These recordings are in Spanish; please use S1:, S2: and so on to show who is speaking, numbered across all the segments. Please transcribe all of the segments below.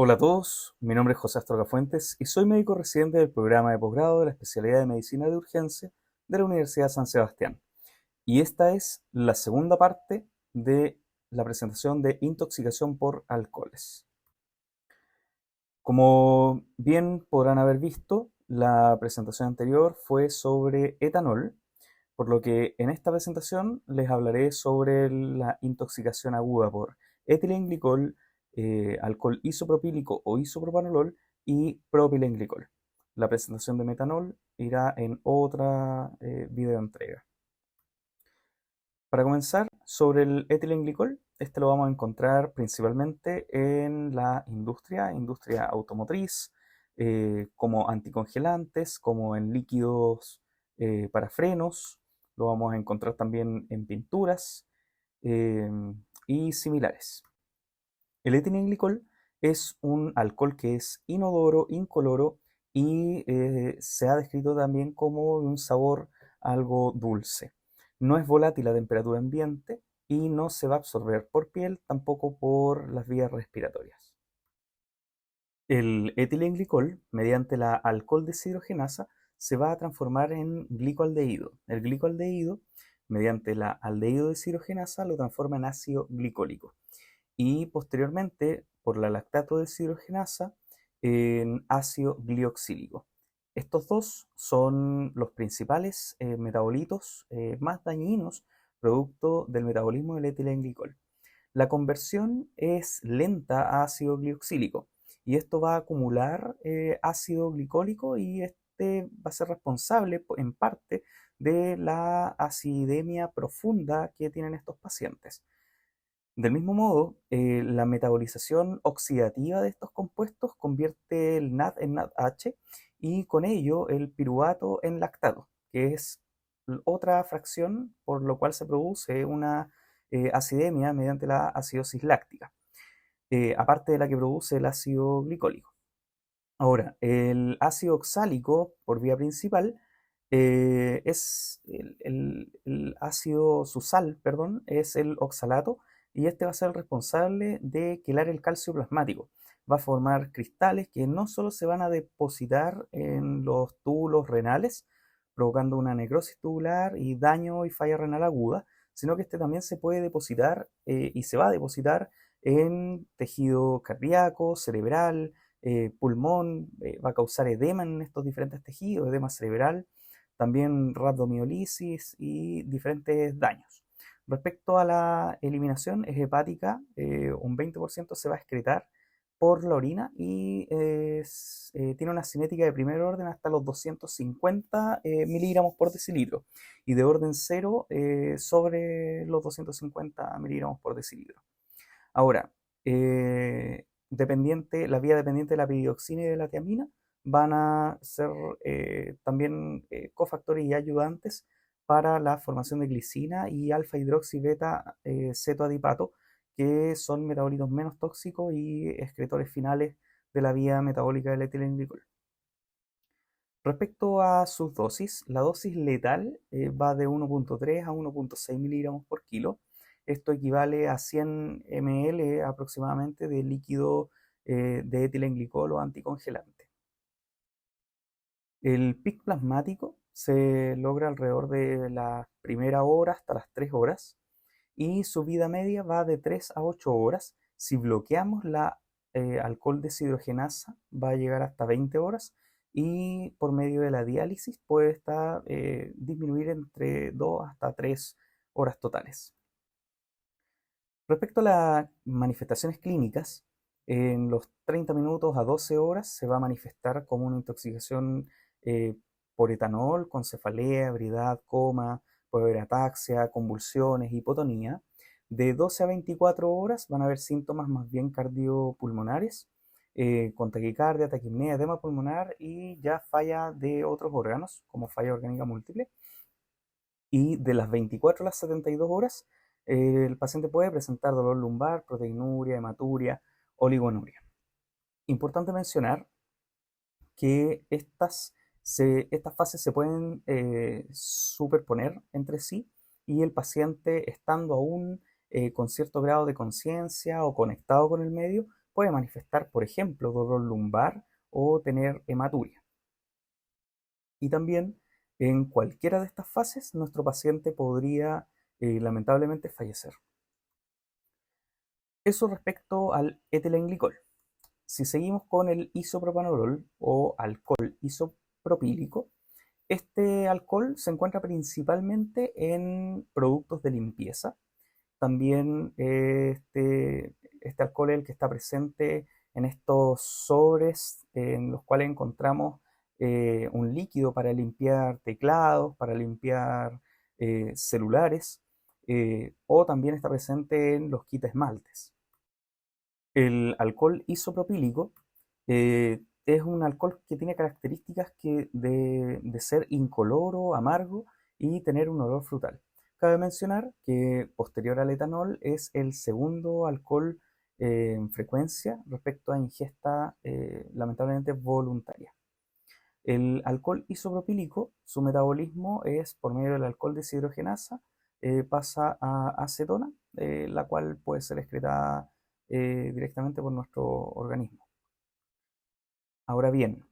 S1: Hola a todos, mi nombre es José Astorga Fuentes y soy médico residente del programa de posgrado de la especialidad de Medicina de Urgencia de la Universidad San Sebastián. Y esta es la segunda parte de la presentación de intoxicación por alcoholes. Como bien podrán haber visto, la presentación anterior fue sobre etanol, por lo que en esta presentación les hablaré sobre la intoxicación aguda por etilenglicol, alcohol isopropílico o isopropanolol y propilenglicol. La presentación de metanol irá en otra videoentrega. Para comenzar, sobre el etilenglicol, este lo vamos a encontrar principalmente en la industria automotriz, como anticongelantes, como en líquidos para frenos, lo vamos a encontrar también en pinturas eh, y similares. El etilenglicol es un alcohol que es inodoro, incoloro y se ha descrito también como de un sabor algo dulce. No es volátil a temperatura ambiente y no se va a absorber por piel, tampoco por las vías respiratorias. El etilenglicol, mediante la alcohol deshidrogenasa, se va a transformar en glicoaldehído. El glicoaldehído, mediante la aldehído deshidrogenasa, lo transforma en ácido glicólico y posteriormente por la lactato deshidrogenasa en ácido glioxílico. Estos dos son los principales metabolitos más dañinos producto del metabolismo del etilenglicol. La conversión es lenta a ácido glioxílico y esto va a acumular ácido glicólico y este va a ser responsable en parte de la acidemia profunda que tienen estos pacientes. Del mismo modo, la metabolización oxidativa de estos compuestos convierte el NAD en NADH y con ello el piruvato en lactato, que es otra fracción por lo cual se produce una acidemia mediante la acidosis láctica, aparte de la que produce el ácido glicólico. Ahora, el ácido oxálico por vía principal es el ácido, su sal, perdón, es el oxalato y este va a ser el responsable de quelar el calcio plasmático. Va a formar cristales que no solo se van a depositar en los túbulos renales, provocando una necrosis tubular y daño y falla renal aguda, sino que este también se puede depositar y se va a depositar en tejido cardíaco, cerebral, pulmón, va a causar edema en estos diferentes tejidos, edema cerebral, también rhabdomiolisis y diferentes daños. Respecto a la eliminación, es hepática, un 20% se va a excretar por la orina y tiene una cinética de primer orden hasta los 250 miligramos por decilitro y de orden cero sobre los 250 miligramos por decilitro. Ahora, la vía dependiente de la piridoxina y de la tiamina van a ser también cofactores y ayudantes para la formación de glicina y alfa hidroxi beta cetoadipato, que son metabolitos menos tóxicos y excretores finales de la vía metabólica del etilenglicol. Respecto a sus dosis, la dosis letal va de 1,3 a 1,6 miligramos por kilo. Esto equivale a 100 ml aproximadamente de líquido de etilenglicol o anticongelante. El pic plasmático se logra alrededor de la primera hora hasta las 3 horas y su vida media va de 3 a 8 horas. Si bloqueamos la alcohol deshidrogenasa va a llegar hasta 20 horas y por medio de la diálisis puede disminuir entre 2 hasta 3 horas totales. Respecto a las manifestaciones clínicas, en los 30 minutos a 12 horas se va a manifestar como una intoxicación eh, por etanol, con cefalea, ebriedad, coma, puede haber ataxia, convulsiones, hipotonía. De 12 a 24 horas van a haber síntomas más bien cardiopulmonares, con taquicardia, taquipnea, edema pulmonar y ya falla de otros órganos, como falla orgánica múltiple. Y de las 24 a las 72 horas, el paciente puede presentar dolor lumbar, proteinuria, hematuria, oligonuria. Importante mencionar que estas fases se pueden superponer entre sí y el paciente, estando aún con cierto grado de conciencia o conectado con el medio, puede manifestar, por ejemplo, dolor lumbar o tener hematuria. Y también en cualquiera de estas fases nuestro paciente podría lamentablemente fallecer. Eso respecto al etilenglicol. Si seguimos con el isopropanolol o alcohol isopropílico, este alcohol se encuentra principalmente en productos de limpieza. También este alcohol es el que está presente en estos sobres en los cuales encontramos un líquido para limpiar teclados, para limpiar celulares, o también está presente en los kits esmaltes. El alcohol isopropílico es un alcohol que tiene características de ser incoloro, amargo y tener un olor frutal. Cabe mencionar que posterior al etanol es el segundo alcohol en frecuencia respecto a ingesta lamentablemente voluntaria. El alcohol isopropílico, su metabolismo es por medio del alcohol deshidrogenasa, pasa a acetona, la cual puede ser excretada directamente por nuestro organismo. Ahora bien,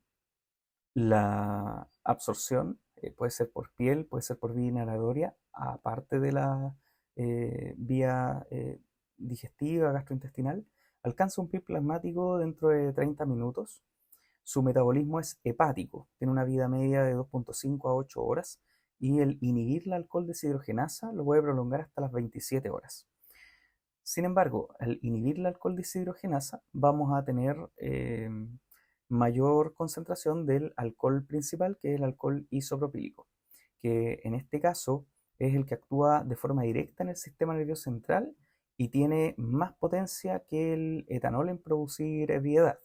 S1: la absorción puede ser por piel, puede ser por vía inhalatoria, aparte de la vía digestiva, gastrointestinal, alcanza un pic plasmático dentro de 30 minutos. Su metabolismo es hepático, tiene una vida media de 2,5 a 8 horas y el inhibir la alcohol deshidrogenasa lo puede prolongar hasta las 27 horas. Sin embargo, al inhibir la alcohol deshidrogenasa vamos a tener mayor concentración del alcohol principal, que es el alcohol isopropílico, que en este caso es el que actúa de forma directa en el sistema nervioso central y tiene más potencia que el etanol en producir ebriedad.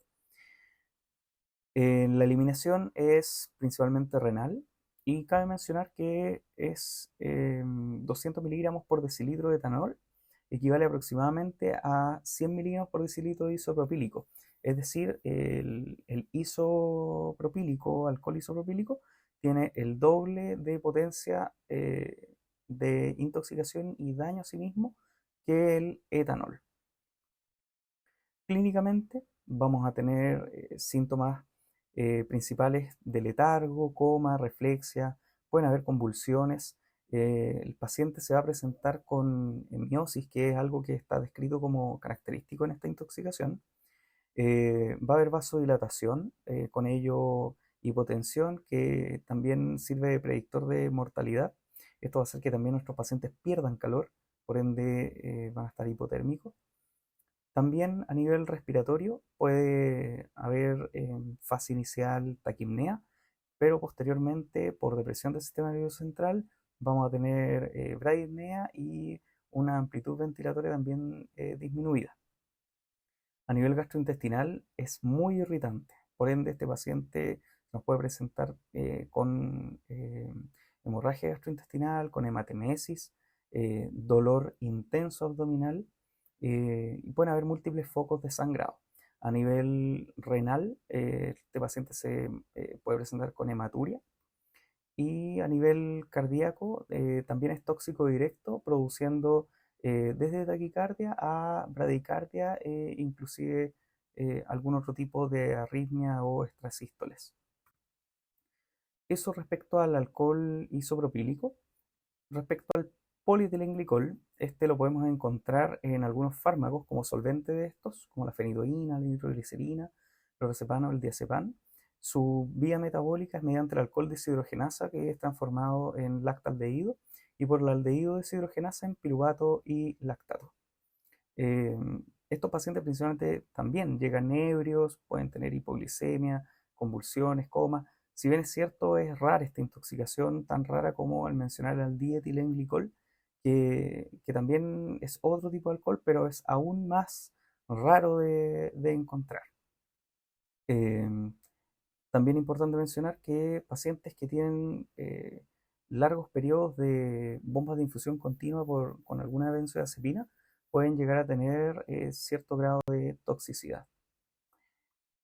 S1: La eliminación es principalmente renal y cabe mencionar que es 200 miligramos por decilitro de etanol, equivale aproximadamente a 100 miligramos por decilitro de isopropílico. Es decir, el isopropílico, alcohol isopropílico, tiene el doble de potencia de intoxicación y daño a sí mismo que el etanol. Clínicamente vamos a tener síntomas principales de letargo, coma, reflexia, pueden haber convulsiones. El paciente se va a presentar con hemiosis, que es algo que está descrito como característico en esta intoxicación. Va a haber vasodilatación, con ello hipotensión, que también sirve de predictor de mortalidad. Esto va a hacer que también nuestros pacientes pierdan calor, por ende van a estar hipotérmicos. También a nivel respiratorio puede haber fase inicial taquipnea, pero posteriormente por depresión del sistema nervioso central vamos a tener bradipnea y una amplitud ventilatoria también disminuida. A nivel gastrointestinal es muy irritante, por ende este paciente nos puede presentar con hemorragia gastrointestinal, con hematemesis, dolor intenso abdominal y pueden haber múltiples focos de sangrado. A nivel renal, este paciente se puede presentar con hematuria y a nivel cardíaco también es tóxico directo, produciendo desde taquicardia a bradicardia e inclusive algún otro tipo de arritmia o extrasístoles. Eso respecto al alcohol isopropílico. Respecto al polietilenglicol, este lo podemos encontrar en algunos fármacos como solvente de estos, como la fenidoína, la nitroglicerina, el clorazepam o el diazepam. Su vía metabólica es mediante el alcohol deshidrogenasa, que es transformado en lactaldehído, y por la aldehído deshidrogenasa en piruvato y lactato. Eh, Estos pacientes principalmente también llegan ebrios, pueden tener hipoglicemia, convulsiones, coma. Si bien es cierto, es rara esta intoxicación, tan rara como al mencionar el dietilenglicol, que también es otro tipo de alcohol, pero es aún más raro de encontrar. Eh, También es importante mencionar que pacientes que tienen largos periodos de bombas de infusión continua con alguna benzodiazepina pueden llegar a tener cierto grado de toxicidad.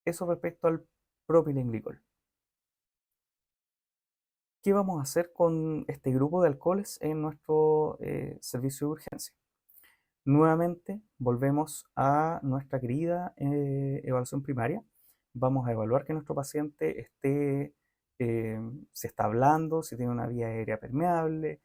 S1: Eso respecto al propilenglicol. ¿Qué vamos a hacer con este grupo de alcoholes en nuestro servicio de urgencia? Nuevamente volvemos a nuestra querida evaluación primaria. Vamos a evaluar que nuestro paciente se está hablando, si tiene una vía aérea permeable,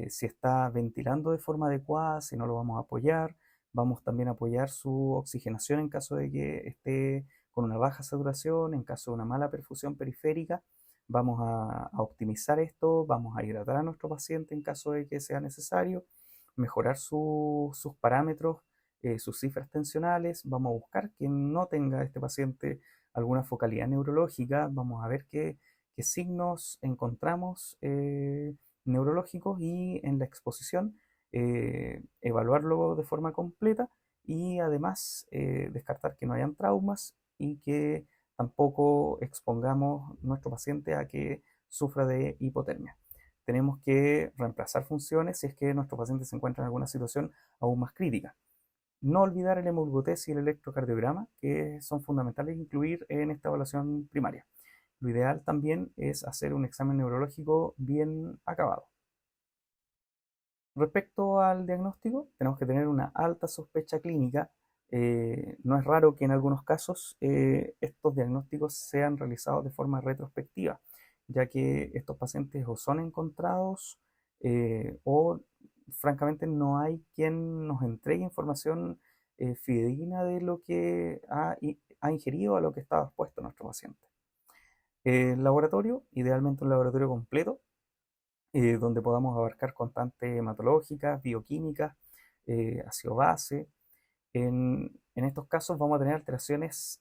S1: si está ventilando de forma adecuada, si no lo vamos a apoyar. Vamos también a apoyar su oxigenación en caso de que esté con una baja saturación, en caso de una mala perfusión periférica. Vamos a optimizar esto, vamos a hidratar a nuestro paciente en caso de que sea necesario, mejorar sus parámetros, sus cifras tensionales. Vamos a buscar que no tenga este paciente alguna focalidad neurológica. Vamos a ver qué signos encontramos neurológicos y en la exposición evaluarlo de forma completa y además descartar que no hayan traumas y que tampoco expongamos nuestro paciente a que sufra de hipotermia. Tenemos que reemplazar funciones si es que nuestro paciente se encuentra en alguna situación aún más crítica. No olvidar el hemoglutés y el electrocardiograma, que son fundamentales incluir en esta evaluación primaria. Lo ideal también es hacer un examen neurológico bien acabado. Respecto al diagnóstico, tenemos que tener una alta sospecha clínica. No es raro que en algunos casos estos diagnósticos sean realizados de forma retrospectiva, ya que estos pacientes o son encontrados o francamente no hay quien nos entregue información fidedigna de lo que ha ingerido a lo que estaba expuesto nuestro paciente. El laboratorio, idealmente un laboratorio completo, donde podamos abarcar constantes hematológicas, bioquímicas, ácido base. En estos casos vamos a tener alteraciones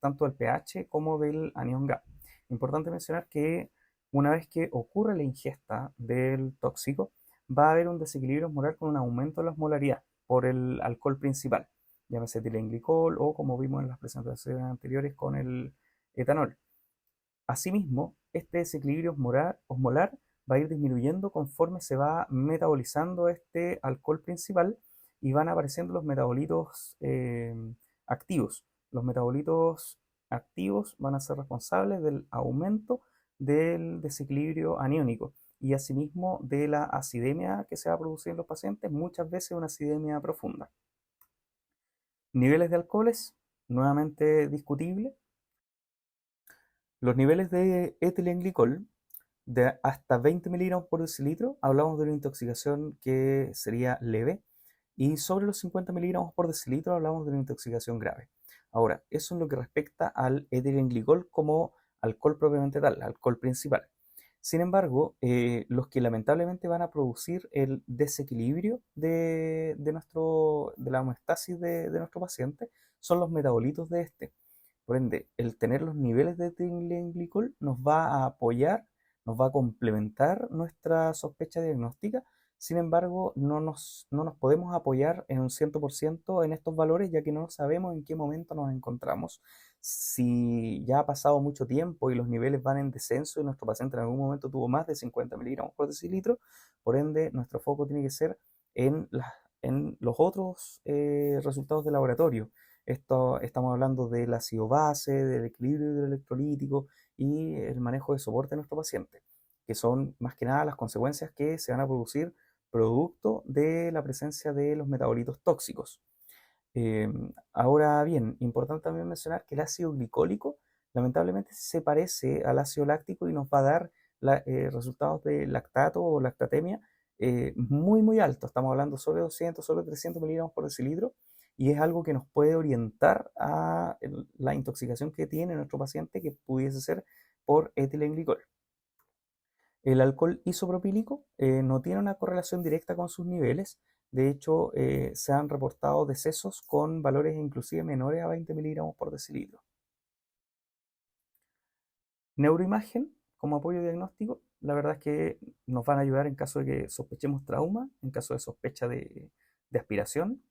S1: tanto del pH como del anión Ga. Importante mencionar que una vez que ocurre la ingesta del tóxico, va a haber un desequilibrio osmolar con un aumento de la osmolaridad por el alcohol principal, llámese etilenglicol o como vimos en las presentaciones anteriores con el etanol. Asimismo, este desequilibrio osmolar va a ir disminuyendo conforme se va metabolizando este alcohol principal y van apareciendo los metabolitos activos. Los metabolitos activos van a ser responsables del aumento del desequilibrio aniónico y asimismo de la acidemia que se va a producir en los pacientes, muchas veces una acidemia profunda. Niveles de alcoholes, nuevamente discutible. Los niveles de etilenglicol de hasta 20 miligramos por decilitro, hablamos de una intoxicación que sería leve, y sobre los 50 miligramos por decilitro hablamos de una intoxicación grave. Ahora, eso en lo que respecta al etilenglicol como alcohol propiamente tal, alcohol principal. Sin embargo, los que lamentablemente van a producir el desequilibrio de la homeostasis de nuestro paciente son los metabolitos de este. Por ende, el tener los niveles de etilenglicol nos va a apoyar, nos va a complementar nuestra sospecha diagnóstica. Sin embargo, no nos podemos apoyar en un 100% en estos valores, ya que no sabemos en qué momento nos encontramos. Si ya ha pasado mucho tiempo y los niveles van en descenso y nuestro paciente en algún momento tuvo más de 50 miligramos por decilitro, por ende, nuestro foco tiene que ser en los otros resultados de laboratorio. Estamos hablando del ácido base, del equilibrio hidroelectrolítico y el manejo de soporte de nuestro paciente, que son más que nada las consecuencias que se van a producir producto de la presencia de los metabolitos tóxicos. Eh, Ahora bien, importante también mencionar que el ácido glicólico lamentablemente se parece al ácido láctico y nos va a dar resultados de lactato o lactatemia muy, muy altos. Estamos hablando sobre 200, sobre 300 miligramos por decilitro y es algo que nos puede orientar a la intoxicación que tiene nuestro paciente que pudiese ser por etilenglicol. El alcohol isopropílico no tiene una correlación directa con sus niveles. De hecho, se han reportado decesos con valores inclusive menores a 20 miligramos por decilitro. Neuroimagen como apoyo diagnóstico, la verdad es que nos van a ayudar en caso de que sospechemos trauma, en caso de sospecha de aspiración,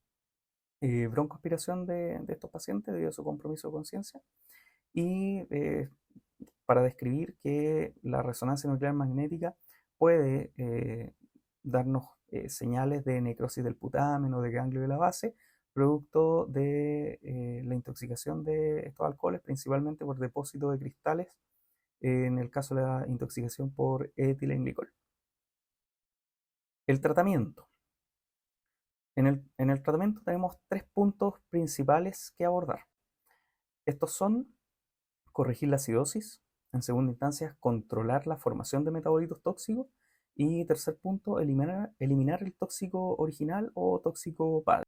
S1: broncoaspiración de estos pacientes debido a su compromiso de conciencia. Y para describir que la resonancia nuclear magnética puede darnos señales de necrosis del putamen o de ganglio de la base, producto de la intoxicación de estos alcoholes, principalmente por depósito de cristales, en el caso de la intoxicación por etilenglicol. El tratamiento. En el tratamiento tenemos tres puntos principales que abordar. Estos son corregir la acidosis, en segunda instancia, controlar la formación de metabolitos tóxicos y tercer punto, eliminar el tóxico original o tóxico padre.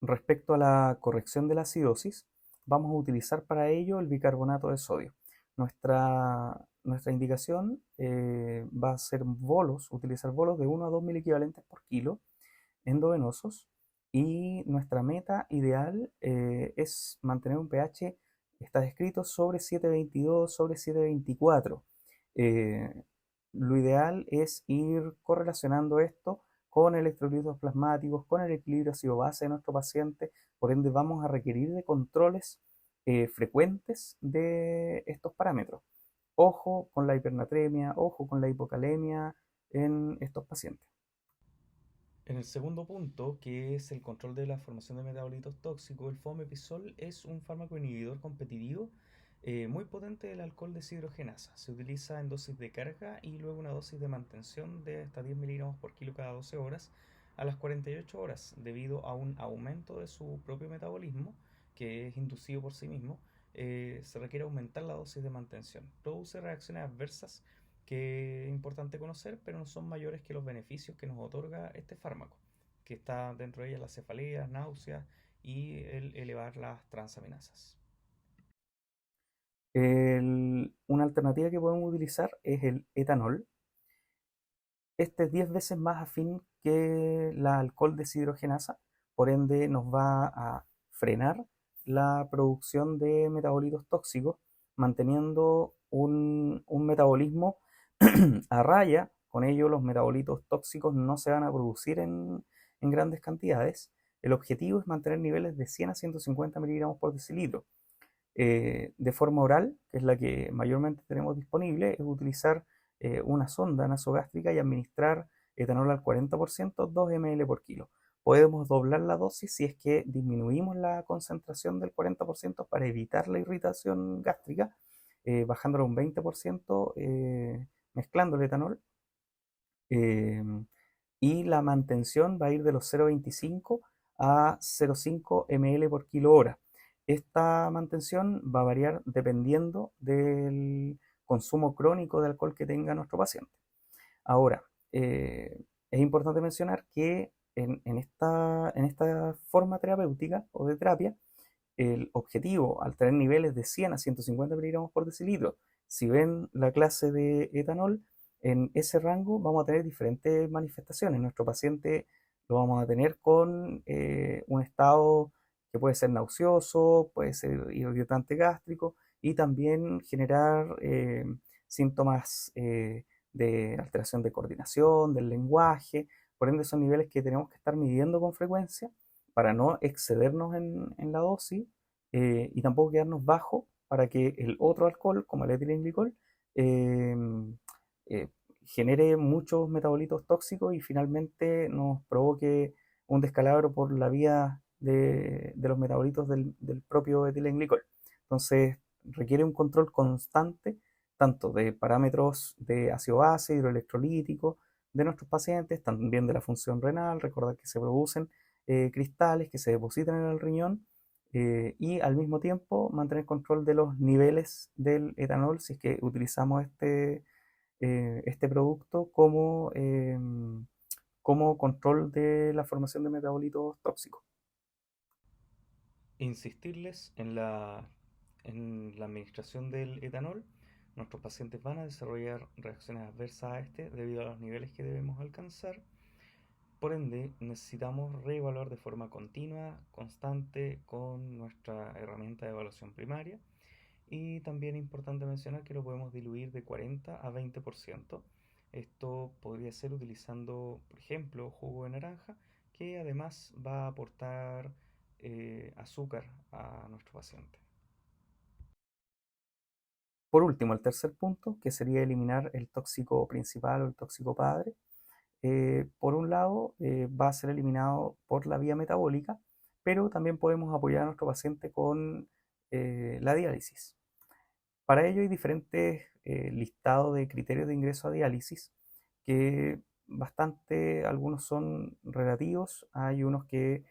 S1: Respecto a la corrección de la acidosis, vamos a utilizar para ello el bicarbonato de sodio. Nuestra indicación va a ser utilizar bolos de 1 a 2 miliequivalentes por kilo endovenosos, y nuestra meta ideal es mantener un pH, está descrito, sobre 7,22, sobre 7,24. Eh, lo ideal es ir correlacionando esto con electrolitos plasmáticos, con el equilibrio ácido-base de nuestro paciente. Por ende, vamos a requerir de controles frecuentes de estos parámetros. Ojo con la hipernatremia, ojo con la hipocalemia en estos pacientes. En el segundo punto, que es el control de la formación de metabolitos tóxicos, el fomepizol es un fármaco inhibidor competitivo muy potente del alcohol deshidrogenasa. Se utiliza en dosis de carga y luego una dosis de mantención de hasta 10 miligramos por kilo cada 12 horas a las 48 horas, debido a un aumento de su propio metabolismo, que es inducido por sí mismo. Se requiere aumentar la dosis de mantención. Produce reacciones adversas que es importante conocer, pero no son mayores que los beneficios que nos otorga este fármaco, que está dentro de ellas las cefaleas, náuseas y el elevar las transaminasas. Una alternativa que podemos utilizar es el etanol. Este es 10 veces más afín que la alcohol deshidrogenasa, por ende nos va a frenar la producción de metabolitos tóxicos, manteniendo un metabolismo a raya. Con ello los metabolitos tóxicos no se van a producir en grandes cantidades. El objetivo es mantener niveles de 100 a 150 miligramos por decilitro. De forma oral, que es la que mayormente tenemos disponible, es utilizar una sonda nasogástrica y administrar etanol al 40%, 2 ml por kilo. Podemos doblar la dosis si es que disminuimos la concentración del 40% para evitar la irritación gástrica, bajándolo a un 20%, mezclando el etanol. eh, y la mantención va a ir de los 0,25 a 0,5 ml por kilo hora. Esta mantención va a variar dependiendo del consumo crónico de alcohol que tenga nuestro paciente. Ahora, es importante mencionar que en esta forma terapéutica o de terapia, el objetivo, al tener niveles de 100 a 150 miligramos por decilitro, si ven la clase de etanol, en ese rango vamos a tener diferentes manifestaciones. Nuestro paciente lo vamos a tener con un estado que puede ser nauseoso, puede ser irritante gástrico y también generar síntomas de alteración de coordinación, del lenguaje. Por ende, son niveles que tenemos que estar midiendo con frecuencia para no excedernos en la dosis, y tampoco quedarnos bajo para que el otro alcohol, como el etilenglicol, eh, eh, genere muchos metabolitos tóxicos y finalmente nos provoque un descalabro por la vía de los metabolitos del propio etilenglicol. Entonces, requiere un control constante, tanto de parámetros de ácido base, hidroelectrolítico, de nuestros pacientes, también de la función renal. Recordar que se producen cristales que se depositan en el riñón, y al mismo tiempo mantener control de los niveles del etanol si es que utilizamos este producto como control de la formación de metabolitos tóxicos. Insistirles en la administración del etanol. Nuestros pacientes van a desarrollar reacciones adversas a este debido a los niveles que debemos alcanzar. Por ende, necesitamos reevaluar de forma continua, constante, con nuestra herramienta de evaluación primaria. Y también es importante mencionar que lo podemos diluir de 40 a 20%. Esto podría ser utilizando, por ejemplo, jugo de naranja, que además va a aportar azúcar a nuestro paciente. Por último, el tercer punto, que sería eliminar el tóxico principal o el tóxico padre. Por un lado, va a ser eliminado por la vía metabólica, pero también podemos apoyar a nuestro paciente con la diálisis. Para ello hay diferentes listados de criterios de ingreso a diálisis que bastante, algunos son relativos, hay unos que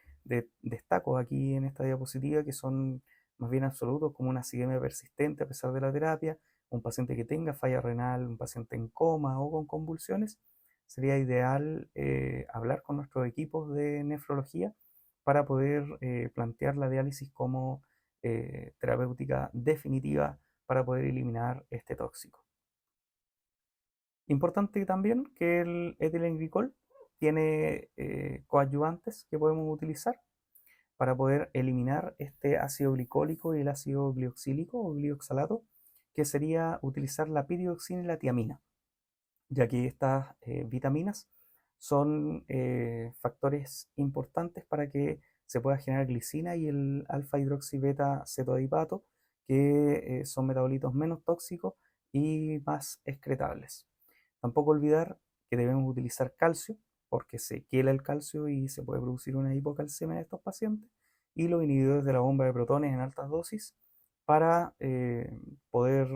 S1: destaco aquí en esta diapositiva que son más bien absolutos, como una acidemia persistente a pesar de la terapia, un paciente que tenga falla renal, un paciente en coma o con convulsiones. Sería ideal hablar con nuestros equipos de nefrología para poder plantear la diálisis como terapéutica definitiva para poder eliminar este tóxico. Importante también que el etilenglicol tiene coadyuvantes que podemos utilizar para poder eliminar este ácido glicólico y el ácido glioxílico o glioxalato, que sería utilizar la piridioxina y la tiamina, ya que estas vitaminas son factores importantes para que se pueda generar glicina y el alfa hidroxibeta cetoadipato, que son metabolitos menos tóxicos y más excretables. Tampoco olvidar que debemos utilizar calcio, porque se quela el calcio y se puede producir una hipocalcemia en estos pacientes, y los inhibidores de la bomba de protones en altas dosis para poder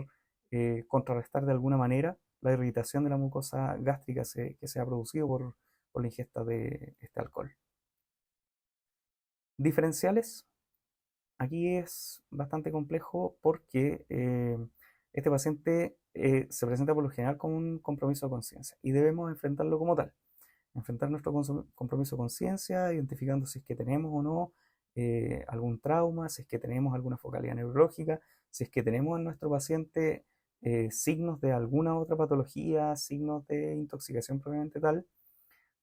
S1: contrarrestar de alguna manera la irritación de la mucosa gástrica que se ha producido por la ingesta de este alcohol. Diferenciales. Aquí es bastante complejo porque este paciente se presenta por lo general con un compromiso de conciencia y debemos enfrentarlo como tal. Enfrentar nuestro compromiso de conciencia, identificando si es que tenemos o no algún trauma, si es que tenemos alguna focalidad neurológica, si es que tenemos en nuestro paciente signos de alguna otra patología, signos de intoxicación propiamente tal.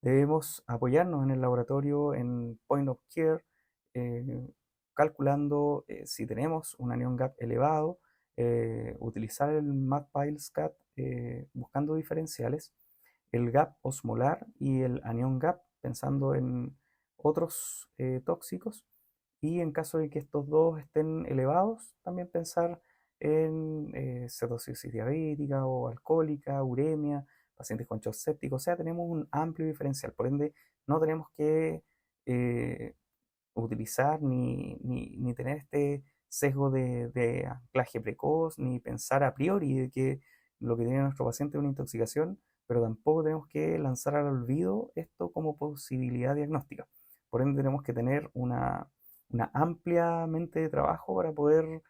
S1: Debemos apoyarnos en el laboratorio en point of care, eh, calculando si tenemos un anion gap elevado, utilizar el MAPILE-SCAT buscando diferenciales, el gap osmolar y el anion gap pensando en otros tóxicos, y en caso de que estos dos estén elevados, también pensar en cetosis diabética o alcohólica, uremia, pacientes con shock séptico. O sea, tenemos un amplio diferencial, por ende no tenemos que eh, utilizar ni tener este sesgo de anclaje precoz, ni pensar a priori de que lo que tiene nuestro paciente es una intoxicación, pero tampoco tenemos que lanzar al olvido esto como posibilidad diagnóstica. Por ende tenemos que tener una amplia mente de trabajo para poder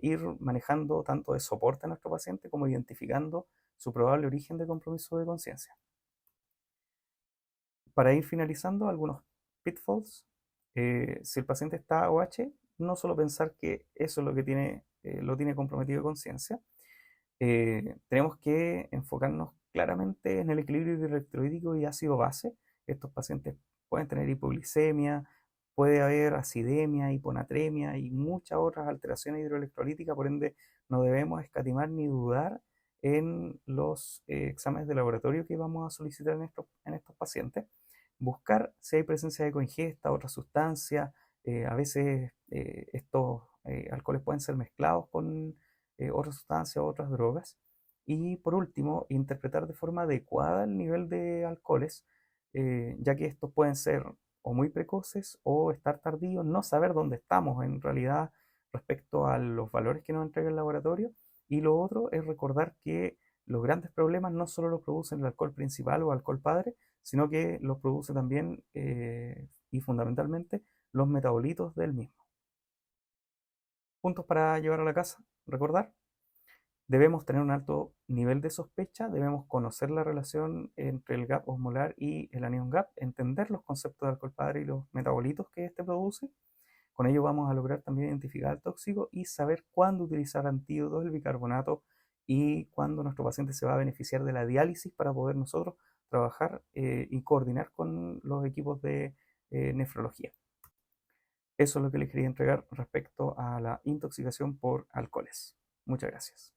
S1: ir manejando tanto de soporte a nuestro paciente como identificando su probable origen de compromiso de conciencia. Para ir finalizando, algunos pitfalls. Si el paciente está OH, no solo pensar que eso es lo que lo tiene comprometido de conciencia. Tenemos que enfocarnos claramente en el equilibrio electrolítico y ácido base. Estos pacientes pueden tener hipoglicemia, puede haber acidemia, hiponatremia y muchas otras alteraciones hidroelectrolíticas, por ende no debemos escatimar ni dudar en los exámenes de laboratorio que vamos a solicitar en estos pacientes. Buscar si hay presencia de coingesta, otras sustancias. A veces estos alcoholes pueden ser mezclados con otras sustancias o otras drogas. Y por último, interpretar de forma adecuada el nivel de alcoholes, ya que estos pueden ser o muy precoces o estar tardíos, no saber dónde estamos en realidad respecto a los valores que nos entrega el laboratorio. Y lo otro es recordar que los grandes problemas no solo los producen el alcohol principal o alcohol padre, sino que los produce también y fundamentalmente los metabolitos del mismo. Puntos para llevar a la casa. Recordar, debemos tener un alto nivel de sospecha, debemos conocer la relación entre el gap osmolar y el anion gap, entender los conceptos de alcohol padre y los metabolitos que éste produce. Con ello vamos a lograr también identificar el tóxico y saber cuándo utilizar antídotos del bicarbonato y cuándo nuestro paciente se va a beneficiar de la diálisis para poder nosotros trabajar y coordinar con los equipos de nefrología. Eso es lo que les quería entregar respecto a la intoxicación por alcoholes. Muchas gracias.